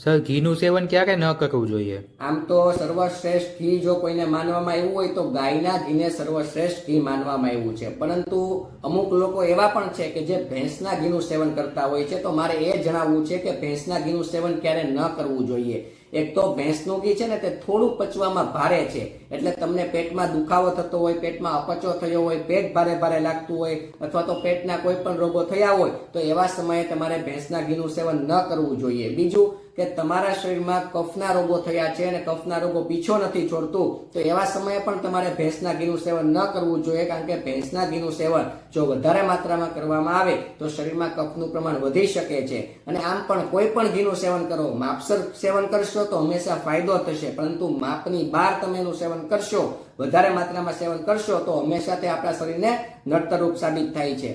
Sir ઘીનું સેવન ક્યારે ન કરવું જોઈએ? આમ તો સર્વશ્રેષ્ઠ ઘી જો કોઈને માનવામાં આવ્યું હોય તો ગાયના ઘીને સર્વશ્રેષ્ઠ ઘી માનવામાં આવ્યું છે, પરંતુ અમુક લોકો એવા પણ છે કે જે ભેંસના ઘીનું સેવન કરતા હોય છે. તો મારે એ જણાવવું છે કે ભેંસના ઘીનું સેવન ક્યારે ન કરવું જોઈએ. એક તો ભેંસનું ઘી છે ને તે થોડું પચવામાં ભારે છે, એટલે તમને પેટમાં દુખાવો થતો હોય, પેટમાં અપચો થયો હોય, પેટ ભારે ભારે લાગતું હોય અથવા તો પેટના કોઈ પણ રોગો થયા હોય તો એવા સમયે તમારે ભેંસના ઘીનું સેવન ન કરવું જોઈએ. બીજું કે તમારા શરીરમાં કફના રોગો થયા છે અને કફના રોગો પીછો નથી છોડતું તો એવા સમયે પણ તમારે ભેંસના ઘીનું સેવન ન કરવું જોઈએ, કારણ કે ભેંસના ઘીનું સેવન જો વધારે માત્રામાં કરવામાં આવે તો શરીરમાં કફનું પ્રમાણ વધી શકે છે. અને આમ પણ કોઈ પણ ઘીનું સેવન કરો, માપસર સેવન કરશો તો હંમેશા ફાયદો થશે, પરંતુ માપની બહાર તમે એનું સેવન કરશો, વધારે માત્રામાં સેવન કરશો તો હંમેશા તે આપણા શરીરને નડતરરૂપ સાબિત થાય છે.